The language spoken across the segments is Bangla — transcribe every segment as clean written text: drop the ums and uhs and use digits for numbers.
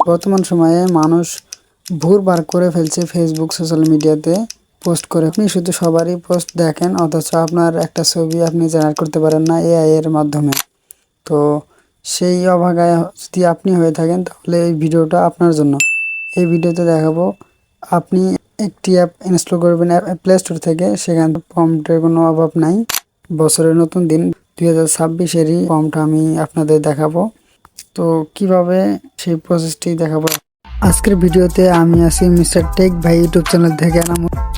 বর্তমান সময়ে মানুষ ভুরবার করে ফেলছে ফেসবুক সোশ্যাল মিডিয়াতে পোস্ট করে। আপনি শুধু সবারই পোস্ট দেখেন, অথচ আপনার একটা ছবি আপনি জেনারেট করতে পারেন না এআই এর মাধ্যমে। তো সেই অভাগায় যদি আপনি হয়ে থাকেন, তাহলে এই ভিডিওটা আপনার জন্য। এই ভিডিওতে দেখাবো আপনি একটি অ্যাপ ইনস্টল করবেন প্লে স্টোর থেকে। সেখান প্রম্পটের কোনো অভাব নাই। বছরের নতুন দিন 2026-এরই প্রম্পট আমি আপনাদের দেখাবো। তো কিভাবে সেই প্রসেসটি দেখাবো আজকের ভিডিওতে। আমি আছি মিস্টার টেক ভাই ইউটিউব চ্যানেল থেকে।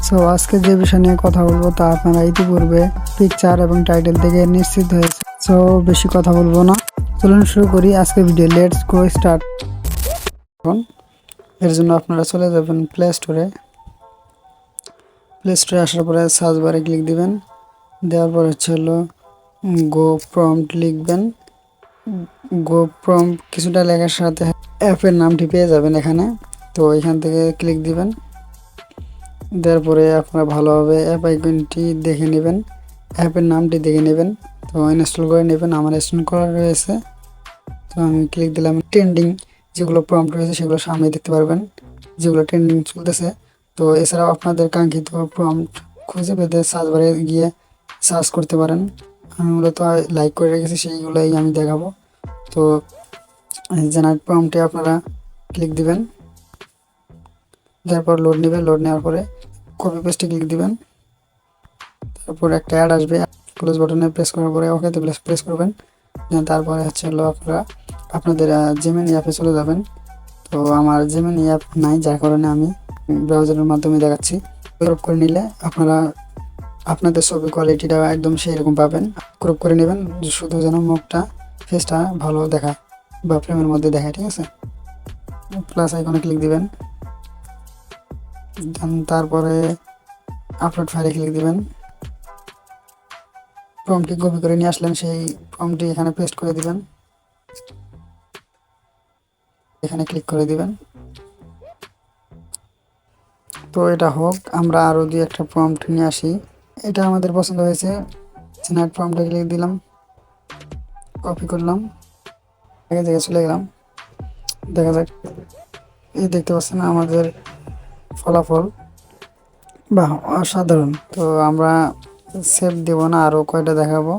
সো আজকে যে বিষয় নিয়ে কথা বলবো তা আপনারা ইতিপূর্বে পিকচার এবং টাইটেল থেকে নিশ্চিত হয়েছে। সো বেশি কথা বলবো না, চলুন শুরু করি আজকের ভিডিও। Let's go start. এর জন্য আপনারা চলে যাবেন প্লে স্টোরে। প্লে স্টোরে আসার পরে সার্চ বারে ক্লিক দিবেন। দেওয়ার পর হলো গো প্রম্পট লিখবেন। গো প্রম্পট কিছুটা লেখার সাথে অ্যাপের নামটি পেয়ে যাবেন এখানে। তো এখান থেকে ক্লিক দিবেন। দেওয়ার পরে আপনারা ভালোভাবে অ্যাপ আইকনটি দেখে নেবেন, অ্যাপের নামটি দেখে নেবেন। তো ইনস্টল করে নেবেন। আমার ইনস্টল করা রয়েছে। তো আমি ক্লিক দিলাম। ট্রেন্ডিং যেগুলো প্রম্পট রয়েছে সেগুলো সামনে দেখতে পারবেন, যেগুলো ট্রেন্ডিং চলতেছে। তো এছাড়াও আপনাদের কাঙ্ক্ষিত প্রম্পট খুঁজে পেতে সার্চ বারে গিয়ে সার্চ করতে পারেন। আমি মূলত লাইক করে রেখেছি, সেইগুলোই আমি দেখাবো। তো জেনারেট প্রম্পটে আপনারা ক্লিক দিবেন। তারপর লোড নেবেন। লোড নেওয়ার পরে কপি পেস্টে ক্লিক দিবেন। তারপর একটা অ্যাড আসবে, ক্লোজ বাটনে প্রেস করার পরে ওকেতে প্রেস করবেন। তারপরে হলো আপনারা আপনাদের জেমিনি অ্যাপে চলে যাবেন। তো আমার জেমিনি অ্যাপ নাই, যার কারণে আমি ব্রাউজারের মাধ্যমে দেখাচ্ছি। ক্রপ করে নিলে আপনারা আপনাদের ছবি কোয়ালিটিটা একদম সেই রকম পাবেন। ক্রপ করে নেবেন, শুধু যেন মুখটা ফেসটা ভালো দেখায় বা ফ্রেমের মধ্যে দেখায়, ঠিক আছে। প্লাস আইকনে ক্লিক দিবেন। তারপরে আপলোড ফাইলে ক্লিক দিবেন। প্রম্পটটি কপি করে নিয়ে আসলেন, সেই প্রম্পটটি এখানে পেস্ট করে দিবেন। এখানে ক্লিক করে দিবেন। তো এটা হোক, আমরা আরও দুই একটা প্রম্পট নিয়ে আসি। এটা আমাদের পছন্দ হয়েছে, জেনারেট প্রম্পটে ক্লিক দিলাম, কপি করলাম, আগে জায়গায় চলে গেলাম। দেখা যাক, এই দেখতে পাচ্ছেন আমাদের ফলাফল। বাহ, অসাধারণ। তো আমরা সেভ দেব না, আরও কয়টা দেখাবো।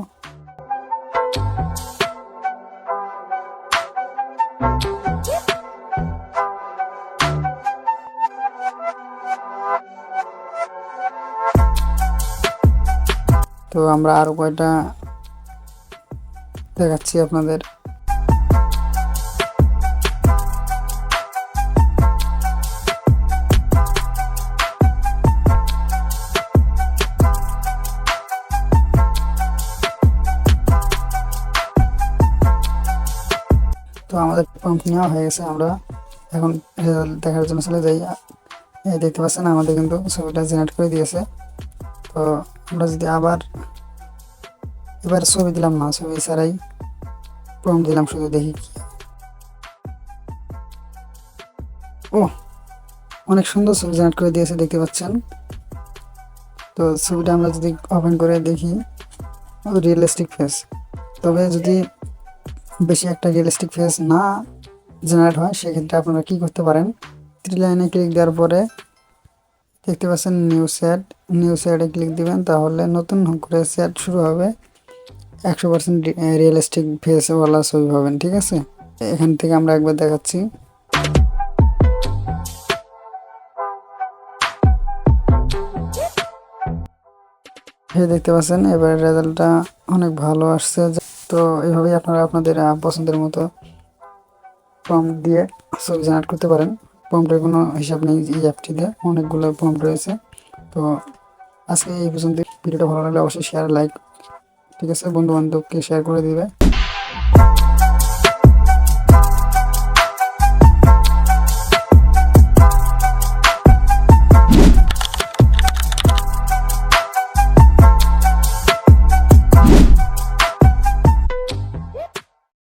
তো আমরা আরও কয়টা দেখাচ্ছি আপনাদের। তো আমাদের প্রম্পট নেওয়া হয়ে গেছে। আমরা এখন রেজাল্ট দেখার জন্য চলে যাই। দেখতে পাচ্ছেন আমাদের কিন্তু ছবিটা জেনারেট করে দিয়েছে। তো আমরা যদি এবার ছবি দিলাম না, ছবি ছাড়াই প্রম্পট দিলাম, শুধু দেখি কি। ও, অনেক সুন্দর ছবি জেনারেট করে দিয়েছে, দেখতে পাচ্ছেন। তো ছবিটা আমরা যদি ওপেন করে দেখি, রিয়েলিস্টিক ফেস। তবে যদি বেশি একটা রিয়েলিস্টিক ফেস না জেনারেট হয়, সেক্ষেত্রে আপনারা কি করতে পারেন, 3 লাইনে ক্লিক দেওয়ার পরে দেখতে পাচ্ছেন নিউ সেটে ক্লিক দিবেন। তাহলে নতুন করে সেট শুরু হবে। 100% রিয়েলিস্টিক ফেসওয়ালা ছবি পাবেন, ঠিক আছে। এখান থেকে আমরা একবার দেখাচ্ছি। দেখতে পাচ্ছেন এবার রেজাল্টটা অনেক ভালো আসছে। তো এইভাবেই আপনারা আপনাদের পছন্দের মতো প্রম্পট দিয়ে ছবি জেনারেট করতে পারেন। প্রম্পটের কোনো হিসাব নেই, এই অ্যাপটিতে অনেকগুলো প্রম্পট রয়েছে। তো আজকে এই পর্যন্ত। ভিডিওটা ভালো লাগলে অবশ্যই শেয়ার, লাইক, ঠিক আছে, বন্ধু বান্ধবকে শেয়ার করে দিবে।